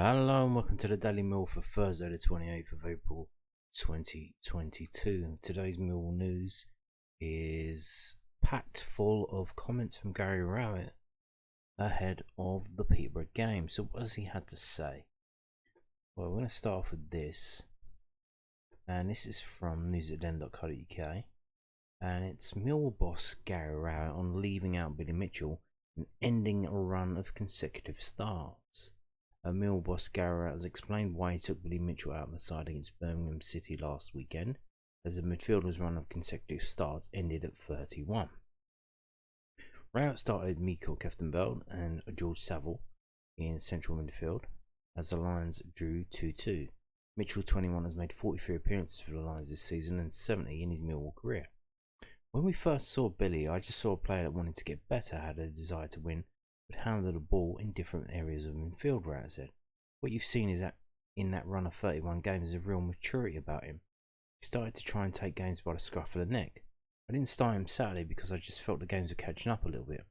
Hello and welcome to the Daily Mill for Thursday the 28th of April 2022. Today's Mill news is packed full of comments from Gary Rowett ahead of the Peterborough game. So what has he had to say? Well, we're going to start off with this, and this is from news@den.co.uk, and it's Mill boss Gary Rowett on leaving out Billy Mitchell and ending a run of consecutive starts. Mill boss Gary Rowett has explained why he took Billy Mitchell out of the side against Birmingham City last weekend, as the midfielder's run of consecutive starts ended at 31. Rowett started Miko Keftenbeld and George Saville in central midfield as the Lions drew 2-2. Mitchell, 21, has made 43 appearances for the Lions this season and 70 in his Millwall career. When we first saw Billy, I just saw a player that wanted to get better, had a desire to win, but handle the ball in different areas of midfield, Rowett said. What you've seen is that in that run of 31 games is a real maturity about him. He started to try and take games by the scruff of the neck. I didn't start him Saturday because I just felt the games were catching up a little bit.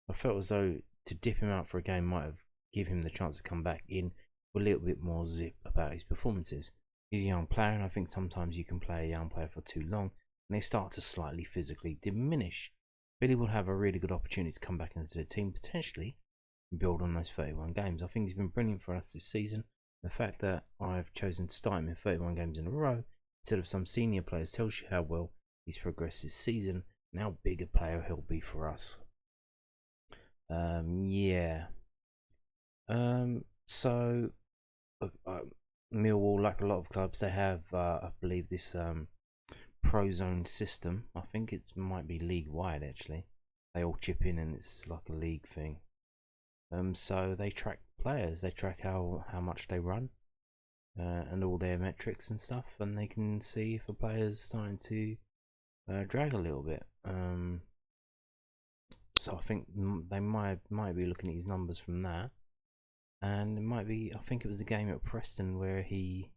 I felt as though to dip him out for a game might have given him the chance to come back in with a little bit more zip about his performances. He's a young player, and I think sometimes you can play a young player for too long and they start to slightly physically diminish. Billy will have a really good opportunity to come back into the team potentially and build on those 31 games. I think he's been brilliant for us this season. The fact that I've chosen to start him in 31 games in a row instead of some senior players tells you how well he's progressed this season and how big a player he'll be for us. So Millwall, like a lot of clubs, they have I believe this pro zone system. I think it might be league wide actually. They all chip in and it's like a league thing. So they track players, they track how much they run and all their metrics and stuff, and they can see if a player's starting to drag a little bit. So I think they might be looking at his numbers from that, and it might be, I think it was the game at Preston where he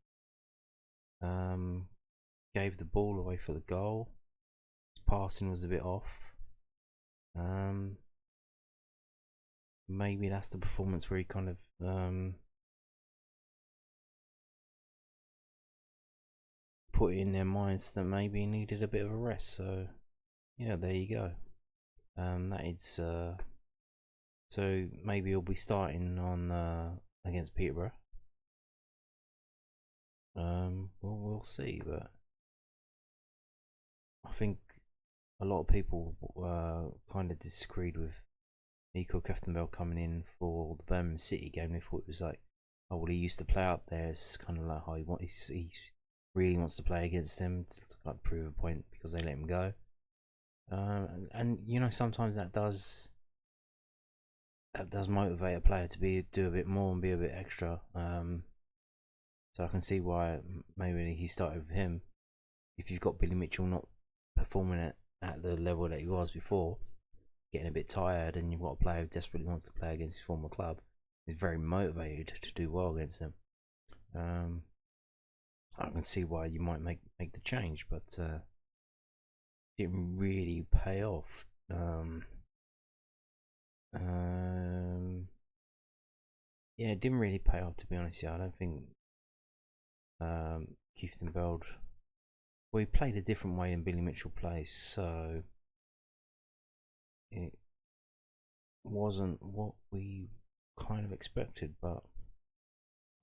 gave the ball away for the goal. His passing was a bit off. Maybe that's the performance where he kind of put it in their minds that maybe he needed a bit of a rest. So yeah, there you go. That is so maybe he'll be starting on against Peterborough. We'll see, but I think a lot of people kind of disagreed with Miko Keftenbeld coming in for the Birmingham City game. They thought it was like, oh well, he used to play out there. It's kind of like how he really wants to play against them to like prove a point because they let him go. And you know, sometimes that does motivate a player to do a bit more and be a bit extra. So I can see why maybe he started with him. If you've got Billy Mitchell not performing at the level that he was before, getting a bit tired, and you've got a player who desperately wants to play against his former club, he's very motivated to do well against them. I can see why you might make the change, but didn't really pay off. Yeah, it didn't really pay off, to be honest. Yeah, I don't think Keftenbeld, well, he played a different way than Billy Mitchell plays, so it wasn't what we kind of expected, but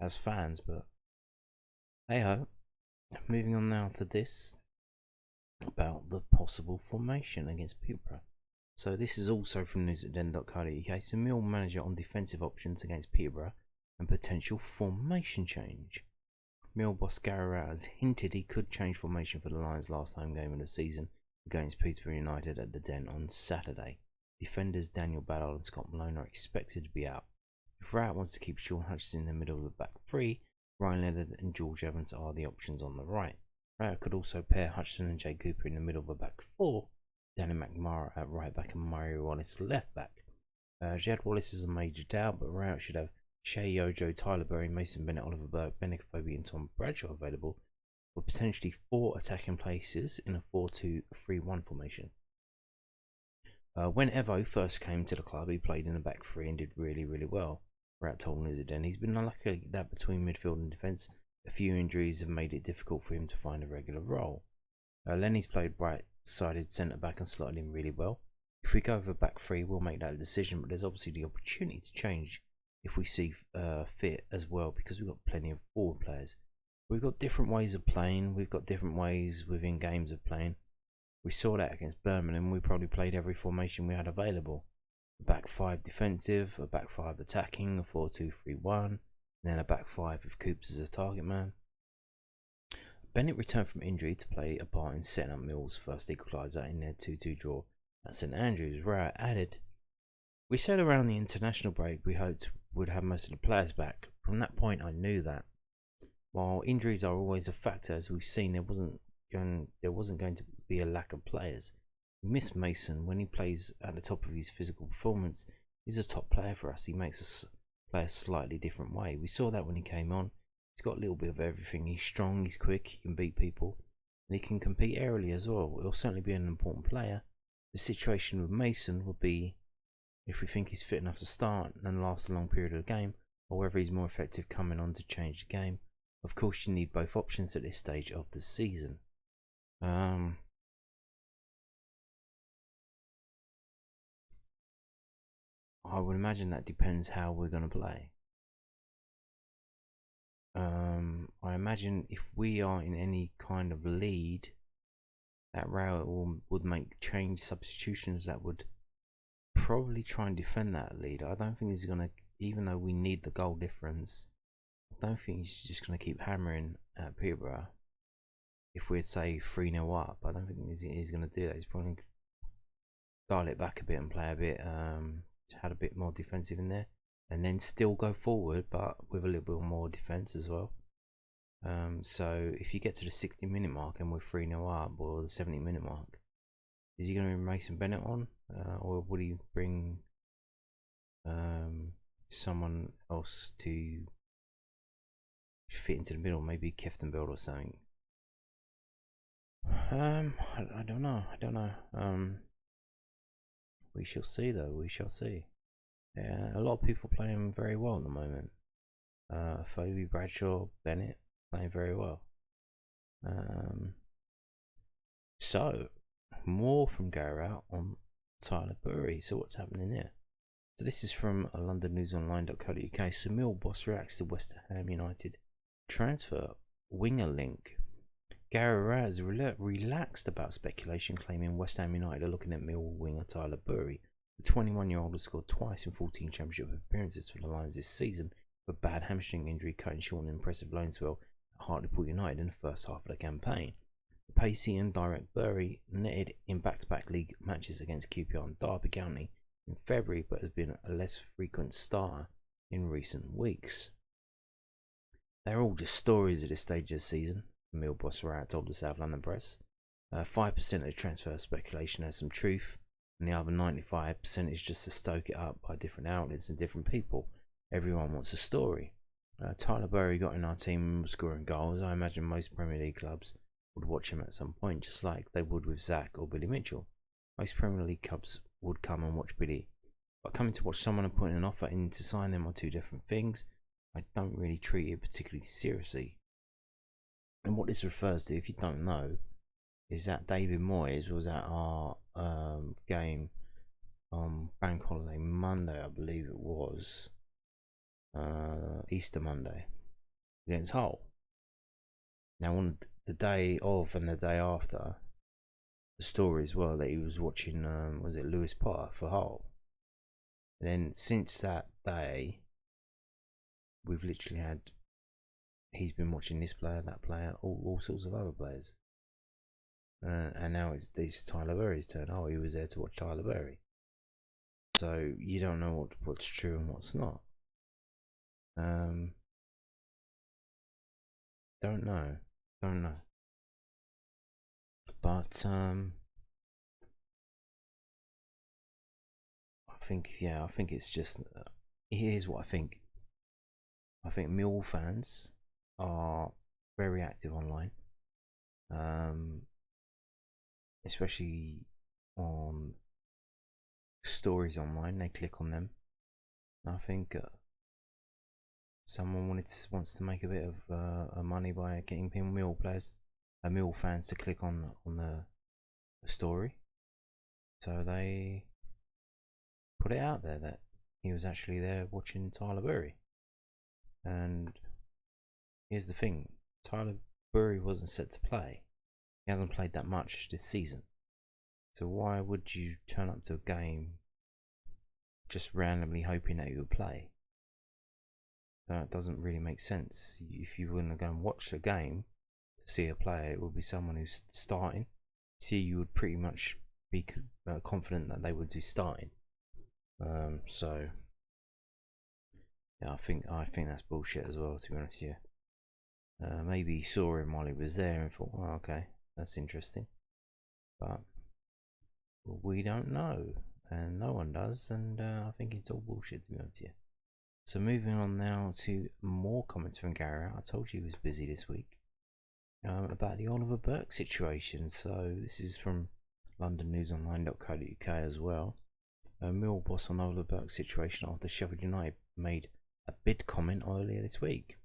as fans, but hey ho. Moving on now to this about the possible formation against Peterborough. So this is also from news@den.co.uk. So Mill manager on defensive options against Peterborough and potential formation change. Mill boss Gary Rowett has hinted he could change formation for the Lions' last home game of the season against Peterborough United at the Den on Saturday. Defenders Daniel Ballard and Scott Malone are expected to be out. If Rowett wants to keep Sean Hutchinson in the middle of the back three, Ryan Leonard and George Evans are the options on the right. Rowett could also pair Hutchinson and Jay Cooper in the middle of the back four, Danny McMara at right back and Mario Wallace left back. Jed Wallace is a major doubt, but Rowett should have Shea Yojo, Tyler Berry, Mason Bennett, Oliver Burke, Benik Fobi and Tom Bradshaw available, with potentially 4 attacking places in a 4-2-3-1 formation. When Evo first came to the club, he played in the back three and did really well. Rat told News Den. He's been unlucky that between midfield and defence, a few injuries have made it difficult for him to find a regular role. Lenny's played right-sided centre-back and slotted in really well. If we go over back three, we'll make that decision, but there's obviously the opportunity to change if we see fit as well, because we've got plenty of forward players. We've got different ways of playing. We've got different ways within games of playing. We saw that against Birmingham. We probably played every formation we had available. A back five defensive, a back five attacking, a 4-2-3-1, and then a back five with Coops as a target man. Bennett returned from injury to play a part in setting up Mill's first equaliser in their 2-2 draw at St Andrews. Rowett added, "We said around the international break we hoped we'd have most of the players back. From that point I knew that. While injuries are always a factor, as we've seen, there wasn't going to be a lack of players. We miss Mason. When he plays at the top of his physical performance, he's a top player for us. He makes us play a slightly different way. We saw that when he came on. He's got a little bit of everything. He's strong, he's quick, he can beat people, and he can compete aerially as well. He'll certainly be an important player. The situation with Mason would be if we think he's fit enough to start and last a long period of the game, or whether he's more effective coming on to change the game. Of course, you need both options at this stage of the season." I would imagine that depends how we're going to play. I imagine if we are in any kind of lead, that Rowett would make change substitutions that would probably try and defend that lead. I don't think he's going to, even though we need the goal difference, I don't think he's just going to keep hammering at Peterborough. If we'd say 3-0 up, I don't think he's going to do that. He's probably going to dial it back a bit and play a bit, had a bit more defensive in there, and then still go forward, but with a little bit more defense as well. So if you get to the 60-minute mark and we're 3-0 up, or the 70-minute mark, is he going to bring Mason Bennett on, or would he bring someone else to fit into the middle, maybe Kefton Build or something? I don't know. We shall see, though. We shall see. Yeah, a lot of people playing very well at the moment. Phoebe, Bradshaw, Bennett playing very well. So more from Gary Rowett on Tyler Burry. So what's happening there? So this is from londonnewsonline.co.uk. So Mill boss reacts to West Ham United transfer winger link. Gary Rowett has relaxed about speculation claiming West Ham United are looking at Mill winger Tyler Burry. The 21-year-old has scored twice in 14 championship appearances for the Lions this season, with a bad hamstring injury cutting short an impressive loan spell at Hartlepool United in the first half of the campaign. The pacey and direct Burry netted in back-to-back league matches against QPR and Derby County in February, but has been a less frequent starter in recent weeks. They're all just stories at this stage of the season, Mill boss Rowett told the South London Press. 5% of the transfer speculation has some truth, and the other 95% is just to stoke it up by different outlets and different people. Everyone wants a story. Tyler Burry got in our team scoring goals. I imagine most Premier League clubs would watch him at some point, just like they would with Zach or Billy Mitchell. Most Premier League clubs would come and watch Billy, but coming to watch someone and putting an offer in to sign them are two different things. I don't really treat it particularly seriously. And what this refers to, if you don't know, is that David Moyes was at our game on Bank Holiday Monday, I believe it was, Easter Monday, against Hull. Now on the day of and the day after, the stories were that he was watching, was it Lewis Potter for Hull? And then since that day, we've literally had, he's been watching this player, that player, all sorts of other players. And now it's Tyler Burry's turn. Oh, he was there to watch Tyler Burry. So you don't know what's true and what's not. Don't know. But I think it's just. Here's what I think. I think Millwall fans are very active online. Especially on stories online, they click on them. I think someone wants to make a bit of money by getting Mill players, Mill fans to click on the story. So they put it out there that he was actually there watching Tyler Burry. And here's the thing: Tyler Burry wasn't set to play. He hasn't played that much this season. So why would you turn up to a game just randomly hoping that he would play? That doesn't really make sense. If you were going to go and watch a game to see a player, it would be someone who's starting. So you would pretty much be confident that they would be starting. So yeah, I think that's bullshit as well, to be honest with you. Maybe he saw him while he was there and thought, oh, okay, that's interesting. But we don't know, and no one does, and I think it's all bullshit, to be honest with you. So moving on now to more comments from Gary. I told you he was busy this week. About the Oliver Burke situation. So this is from londonnewsonline.co.uk as well. Mill boss on Oliver Burke's situation after Sheffield United made a bid comment earlier this week.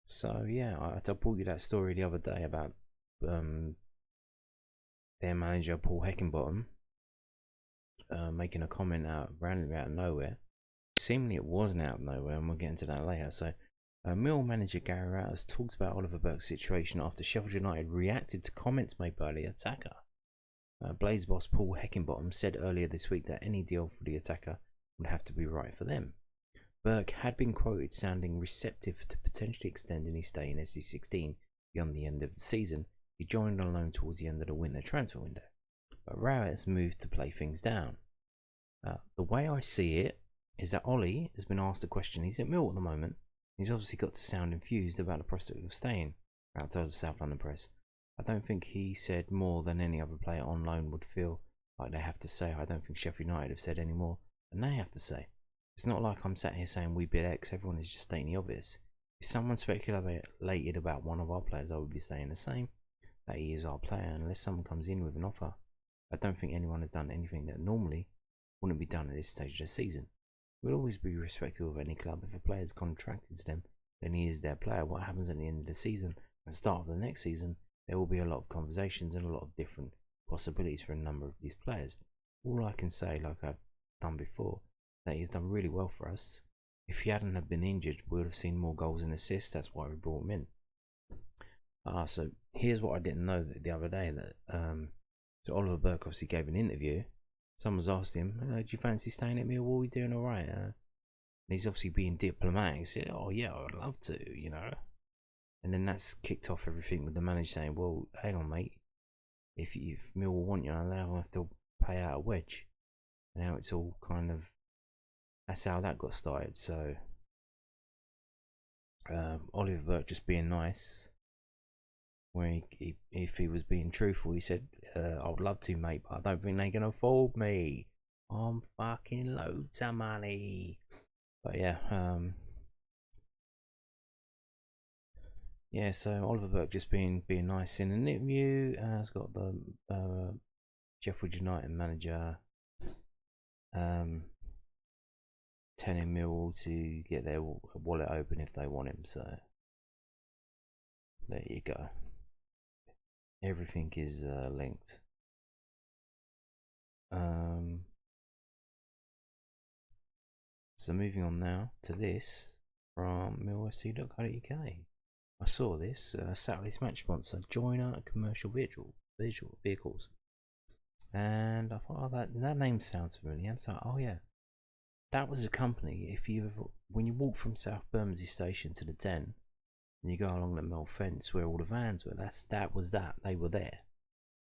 So yeah, I brought you that story the other day about their manager Paul Heckingbottom making a comment randomly out of nowhere. Seemingly it wasn't out of nowhere, and we'll get into that later. So Mill manager Gary Rowett has talked about Oliver Burke's situation after Sheffield United reacted to comments made by the attacker. Blaze boss Paul Heckingbottom said earlier this week that any deal for the attacker would have to be right for them. Burke had been quoted sounding receptive to potentially extending his stay in SC16 beyond the end of the season. He joined on loan towards the end of the winter transfer window, but Rowett has moved to play things down. The way I see it is that Ollie has been asked a question. He's at Mill at the moment. He's obviously got to sound enthused about the prospect of staying outside the South London press. I don't think he said more than any other player on loan would feel like they have to say. I don't think Sheffield United have said any more than they have to say. It's not like I'm sat here saying we bid X. Everyone is just stating the obvious. If someone speculated about one of our players, I would be saying the same, that he is our player, unless someone comes in with an offer. I don't think anyone has done anything that normally wouldn't be done at this stage of the season. We'll always be respectful of any club. If a player is contracted to them, then he is their player. What happens at the end of the season and start of the next season, there will be a lot of conversations and a lot of different possibilities for a number of these players. All I can say, like I've done before, that he's done really well for us. If he hadn't have been injured, we would have seen more goals and assists. That's why we brought him in. So here's what I didn't know the other day, that so Oliver Burke obviously gave an interview. Someone's asked him, do you fancy staying at Millwall? Are we doing alright? And he's obviously being diplomatic. He said, oh yeah, I would love to, you know. And then that's kicked off everything with the manager saying, well, hang on, mate. If Millwall want you, they'll have to pay out a wedge. And now it's all kind of, that's how that got started. So Oliver Burke just being nice. When if he was being truthful, he said, I would love to, mate, but I don't think they're going to afford me. I'm fucking loads of money. But yeah, yeah, so Oliver Burke just being nice in an interview. Has got the Sheffield United manager telling Millwall to get their wallet open if they want him. So there you go. Everything is linked. So moving on now to this from millfc.co.uk. I saw this Saturday's match sponsor, Joiner Commercial Vehicles, and I thought, oh, that name sounds familiar. So, oh yeah, that was a company. When you walk from South Bermondsey Station to the Den, and you go along the Mill fence where all the vans were, that was that. They were there.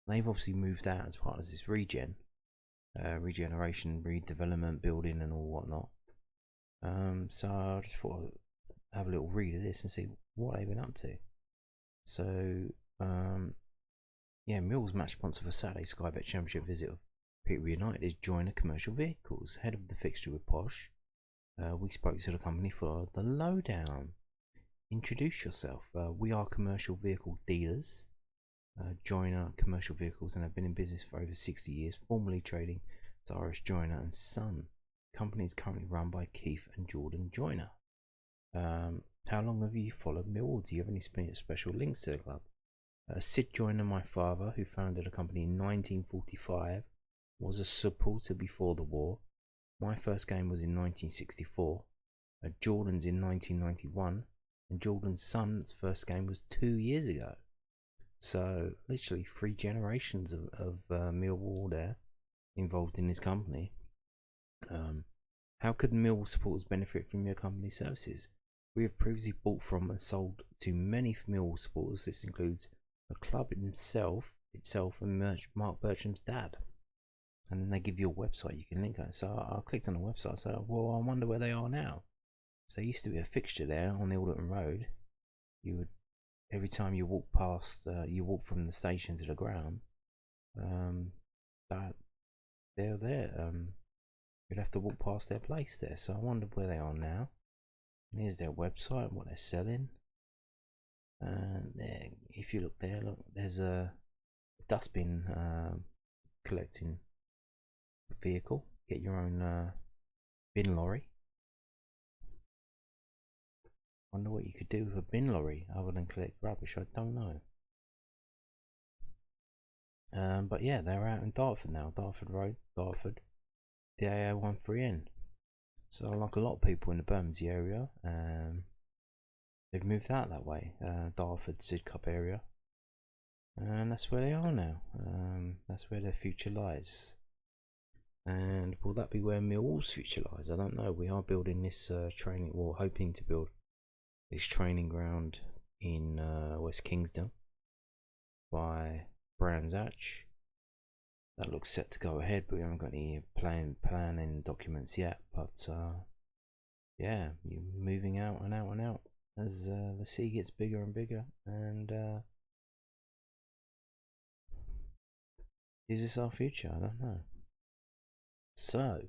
They've obviously moved out as part of this regeneration, redevelopment, building, and all whatnot. So I just thought I'd have a little read of this and see what they've been up to. So, yeah, Mill's match sponsor for Saturday's Sky Bet Championship visit of Peterborough United is Joiner Commercial Vehicles. Head of the fixture with Posh, we spoke to the company for the lowdown. Introduce yourself. We are commercial vehicle dealers. Joiner Commercial Vehicles, and have been in business for over 60 years, formerly trading as Irish Joiner and Son. The company is currently run by Keith and Jordan Joiner. How long have you followed Millwall? Do you have any special links to the club? Sid Joyner, my father, who founded a company in 1945, was a supporter before the war. My first game was in 1964. Jordan's in 1991, and Jordan's son's first game was 2 years ago. So literally 3 generations of Millwall there involved in this company. How could Millwall supporters benefit from your company services? We have previously bought from and sold to many Millwall supporters. This includes the club itself and Mark Bertram's dad. And then they give you a website you can link on. So I clicked on the website. So well, I wonder where they are now. So there used to be a fixture there on the Alderton Road. You would, every time you walk past, you walk from the station to the ground. That they're there. You'd have to walk past their place there. So I wonder where they are now. And here's their website, what they're selling. And there, if you look there, look, there's a dustbin collecting vehicle. Get your own bin lorry. Wonder what you could do with a bin lorry other than collect rubbish. I don't know. But yeah, they're out in Dartford now. Dartford Road, Dartford, the AA13N. So like a lot of people in the Bermondsey area, they've moved out that way, Dartford, Sidcup area, and that's where they are now. That's where their future lies. And will that be where Millwall's future lies? I don't know. We are building this training, or hoping to build this training ground in West Kingston by Brands Hatch. That looks set to go ahead, but we haven't got any planning documents yet. But yeah, you're moving out and out and out as the sea gets bigger and bigger. And is this our future? I don't know. So,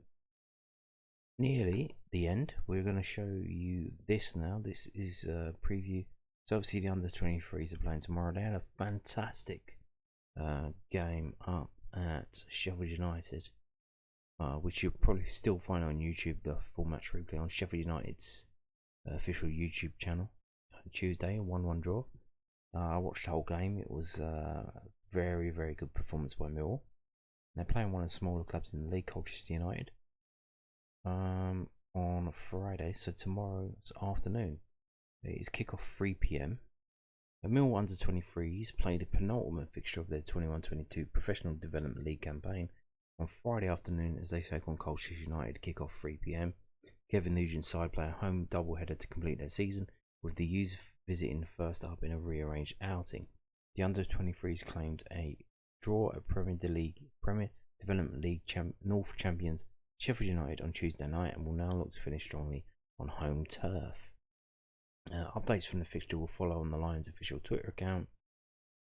nearly the end. We're going to show you this now. This is a preview. So obviously the under 23s are playing tomorrow. They had a fantastic game up at Sheffield United, which you'll probably still find on YouTube, the full match replay on Sheffield United's official YouTube channel. Tuesday, a 1-1 draw. I watched the whole game. It was a very, very good performance by Millwall. They're playing one of the smaller clubs in the league, Colchester United, on Friday, so tomorrow's afternoon. It's kick-off 3 PM. The Millwall under 23s played a penultimate fixture of their 21-22 Professional Development League campaign on Friday afternoon as they take on Colchester United, kick-off 3 PM. Kevin Nugent's side play a home doubleheader to complete their season, with the youth visiting first up in a rearranged outing. The under 23s claimed a draw at Premier Development League North champions Sheffield United on Tuesday night and will now look to finish strongly on home turf. Updates from the fixture will follow on the Lions official Twitter account.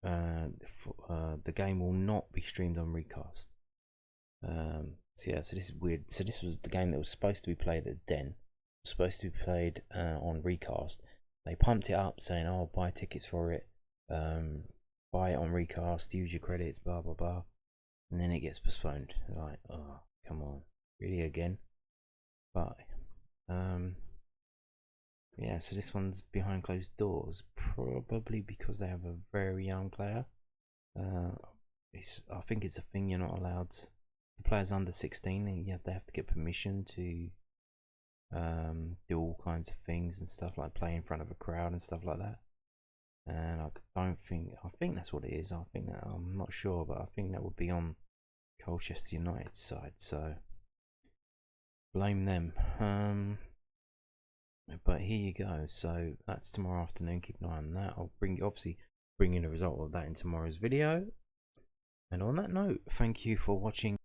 The game will not be streamed on Recast. So this is weird. So this was the game that was supposed to be played at Den. It was supposed to be played on Recast. They pumped it up saying, "Oh, buy tickets for it. Buy it on Recast. Use your credits. Blah blah blah." And then it gets postponed. Like, oh, come on, really again? But yeah, so this one's behind closed doors, probably because they have a very young player. I think it's a thing you're not allowed. The player's under 16, and they have to get permission to do all kinds of things and stuff, like play in front of a crowd and stuff like that. And I think that's what it is. I'm not sure, but I think that would be on Colchester United's side. So blame them. But here you go. So that's tomorrow afternoon. Keep an eye on that. I'll obviously bring you the result of that in tomorrow's video. And on that note, thank you for watching.